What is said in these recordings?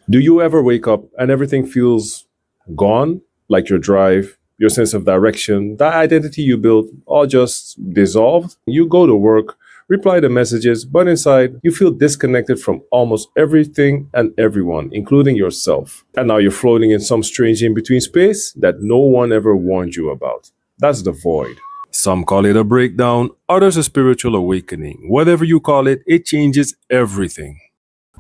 Do you ever wake up and everything feels gone? Like your drive, your sense of direction, that identity you built all just dissolved? You go to work, reply to messages, but inside you feel disconnected from almost everything and everyone, including yourself. And now you're floating in some strange in between space that no one ever warned you about. That's the void. Some call it a breakdown, others a spiritual awakening. Whatever you call it, it changes everything.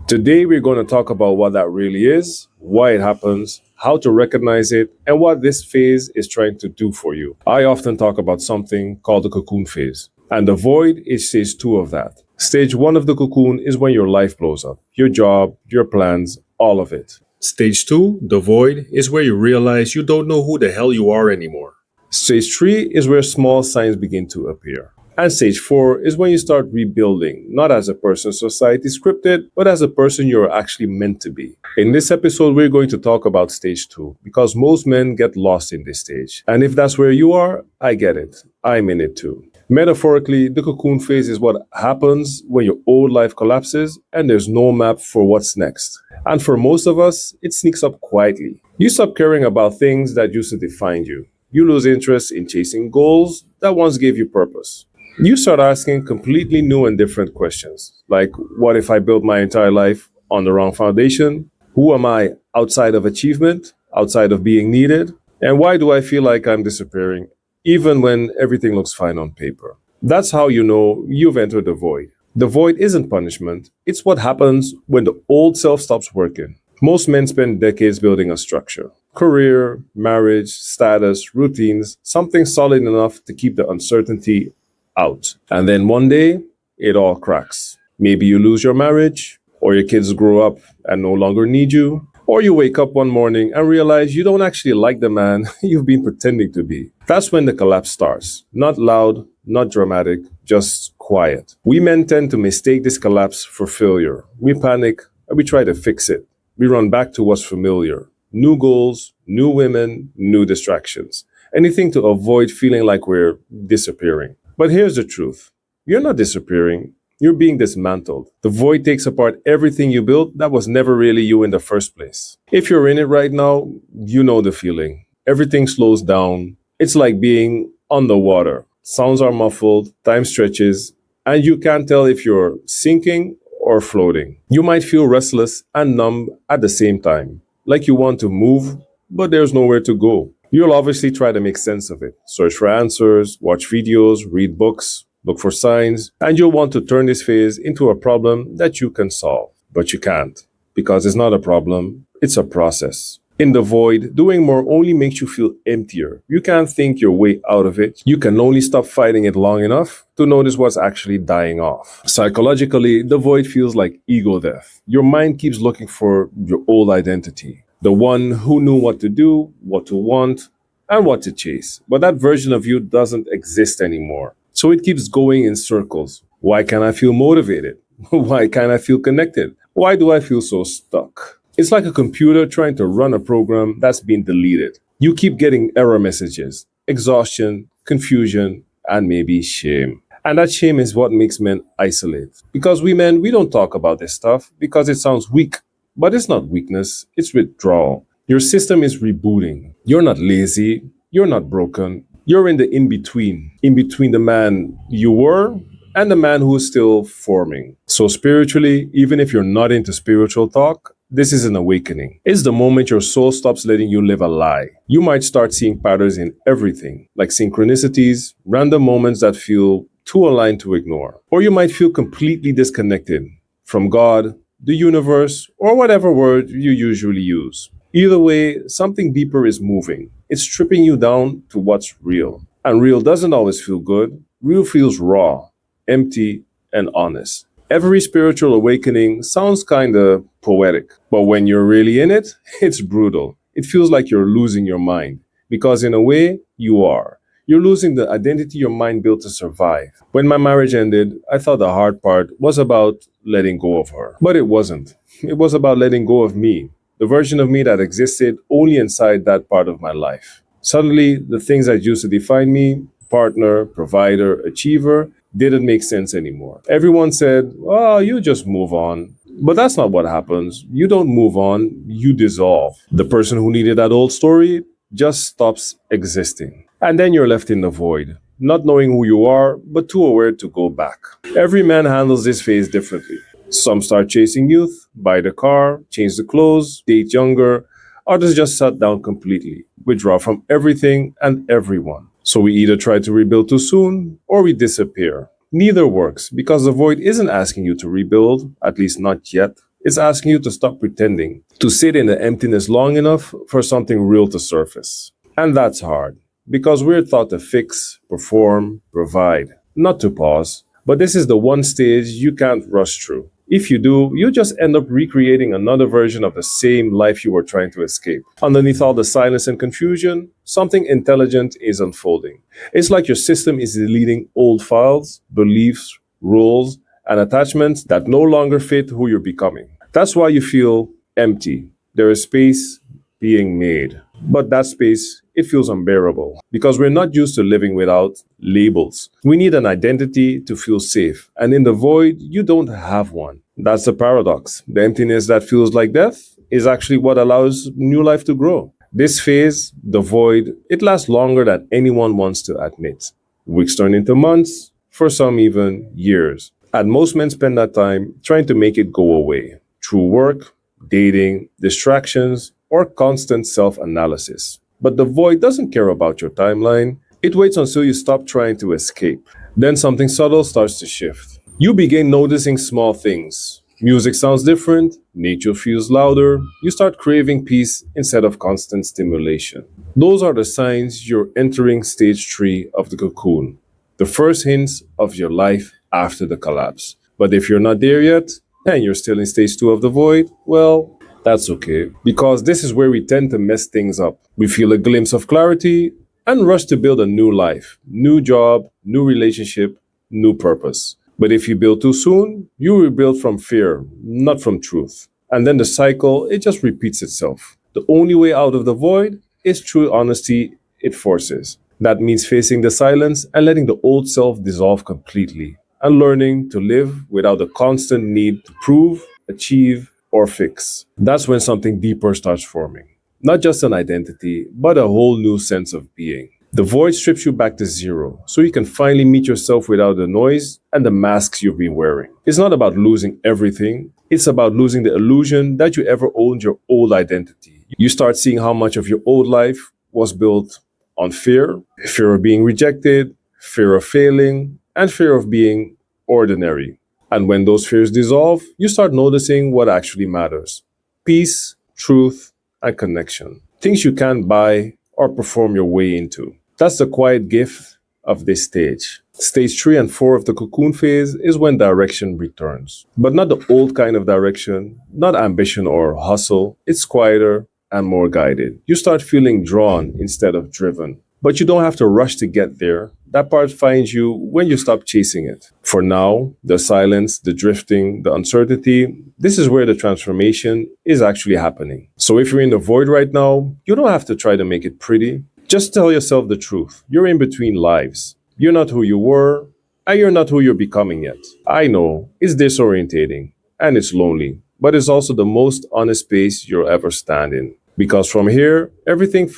Today, we're going to talk about what that really is, why it happens, how to recognize it, and what this phase is trying to do for you. I often talk about something called the cocoon phase, and the void is stage two of that. Stage one of the cocoon is when your life blows up, your job, your plans, all of it. Stage two, the void, is where you realize you don't know who the hell you are anymore. Stage three is where small signs begin to appear. And stage four is when you start rebuilding, not as a person society scripted, but as a person you're actually meant to be. In this episode, we're going to talk about stage two because most men get lost in this stage. And if that's where you are, I get it. I'm in it too. Metaphorically, the cocoon phase is what happens when your old life collapses and there's no map for what's next. And for most of us, it sneaks up quietly. You stop caring about things that used to define you. You lose interest in chasing goals that once gave you purpose. You start asking completely new and different questions, like what if I built my entire life on the wrong foundation? Who am I outside of achievement, outside of being needed? And why do I feel like I'm disappearing, even when everything looks fine on paper? That's how you know you've entered the void. The void isn't punishment, it's what happens when the old self stops working. Most men spend decades building a structure. Career, marriage, status, routines, something solid enough to keep the uncertainty out. And then one day, it all cracks. Maybe you lose your marriage, or your kids grow up and no longer need you, or you wake up one morning and realize you don't actually like the man you've been pretending to be. That's when the collapse starts. Not loud, not dramatic, just quiet. We men tend to mistake this collapse for failure. We panic and we try to fix it. We run back to what's familiar. New goals, new women, new distractions. Anything to avoid feeling like we're disappearing. But here's the truth. You're not disappearing. You're being dismantled. The void takes apart everything you built that was never really you in the first place. If you're in it right now, you know the feeling. Everything slows down. It's like being underwater. Sounds are muffled, time stretches, and you can't tell if you're sinking or floating. You might feel restless and numb at the same time, like you want to move, but there's nowhere to go. You'll obviously try to make sense of it. Search for answers, watch videos, read books, look for signs, and you'll want to turn this phase into a problem that you can solve. But you can't, because it's not a problem, it's a process. In the void, doing more only makes you feel emptier. You can't think your way out of it. You can only stop fighting it long enough to notice what's actually dying off. Psychologically, the void feels like ego death. Your mind keeps looking for your old identity. The one who knew what to do, what to want, and what to chase. But that version of you doesn't exist anymore. So it keeps going in circles. Why can't I feel motivated? Why can't I feel connected? Why do I feel so stuck? It's like a computer trying to run a program that's been deleted. You keep getting error messages, exhaustion, confusion, and maybe shame. And that shame is what makes men isolate. Because we men, we don't talk about this stuff because it sounds weak. But it's not weakness, it's withdrawal. Your system is rebooting. You're not lazy, you're not broken. You're in the in between the man you were and the man who is still forming. So spiritually, even if you're not into spiritual talk, this is an awakening. It's the moment your soul stops letting you live a lie. You might start seeing patterns in everything, like synchronicities, random moments that feel too aligned to ignore. Or you might feel completely disconnected from God, the universe, or whatever word you usually use. Either way, something deeper is moving. It's stripping you down to what's real. And real doesn't always feel good. Real feels raw, empty, and honest. Every spiritual awakening sounds kinda poetic, but when you're really in it, it's brutal. It feels like you're losing your mind, because in a way, you are. You're losing the identity your mind built to survive. When my marriage ended, I thought the hard part was about letting go of her. But it wasn't. It was about letting go of me, the version of me that existed only inside that part of my life. Suddenly, the things that used to define me, partner, provider, achiever, didn't make sense anymore. Everyone said, "Oh, you just move on." But that's not what happens. You don't move on, you dissolve. The person who needed that old story just stops existing. And then you're left in the void, not knowing who you are, but too aware to go back. Every man handles this phase differently. Some start chasing youth, buy the car, change the clothes, date younger. Others just shut down completely, withdraw from everything and everyone. So we either try to rebuild too soon or we disappear. Neither works because the void isn't asking you to rebuild, at least not yet. It's asking you to stop pretending, to sit in the emptiness long enough for something real to surface. And that's hard because we're taught to fix, perform, provide, not to pause. But this is the one stage you can't rush through. If you do, you just end up recreating another version of the same life you were trying to escape. Underneath all the silence and confusion, something intelligent is unfolding. It's like your system is deleting old files, beliefs, rules, and attachments that no longer fit who you're becoming. That's why you feel empty. There is space being made. But that space, it feels unbearable because we're not used to living without labels. We need an identity to feel safe. And in the void, you don't have one. That's the paradox. The emptiness that feels like death is actually what allows new life to grow. This phase, the void, it lasts longer than anyone wants to admit. Weeks turn into months, for some even years. And most men spend that time trying to make it go away through work, dating, distractions, or constant self-analysis. But the void doesn't care about your timeline. It waits until you stop trying to escape. Then something subtle starts to shift. You begin noticing small things. Music sounds different, nature feels louder, you start craving peace instead of constant stimulation. Those are the signs you're entering stage 3 of the cocoon, the first hints of your life after the collapse. But if you're not there yet, and you're still in stage 2 of the void, well, that's okay, because this is where we tend to mess things up. We feel a glimpse of clarity and rush to build a new life, new job, new relationship, new purpose. But if you build too soon, you rebuild from fear, not from truth. And then the cycle, it just repeats itself. The only way out of the void is through honesty it forces. That means facing the silence and letting the old self dissolve completely, and learning to live without the constant need to prove, achieve, or fix. That's when something deeper starts forming. Not just an identity, but a whole new sense of being. The void strips you back to zero, so you can finally meet yourself without the noise and the masks you've been wearing. It's not about losing everything, it's about losing the illusion that you ever owned your old identity. You start seeing how much of your old life was built on fear, fear of being rejected, fear of failing, and fear of being ordinary. And when those fears dissolve, you start noticing what actually matters. Peace, truth, and connection. Things you can't buy or perform your way into. That's the quiet gift of this stage. Stage 3 and 4 of the cocoon phase is when direction returns. But not the old kind of direction, not ambition or hustle. It's quieter and more guided. You start feeling drawn instead of driven. But you don't have to rush to get there. That part finds you when you stop chasing it. For now, the silence, the drifting, the uncertainty, this is where the transformation is actually happening. So if you're in the void right now, you don't have to try to make it pretty. Just tell yourself the truth. You're in between lives. You're not who you were, and you're not who you're becoming yet. I know, it's disorientating, and it's lonely, but it's also the most honest space you'll ever stand in. Because from here, everything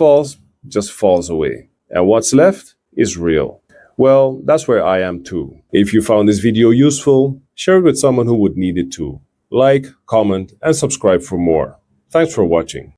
just falls away. And what's left is real. Well, that's where I am too. If you found this video useful, share it with someone who would need it too. Like, comment, and subscribe for more. Thanks for watching.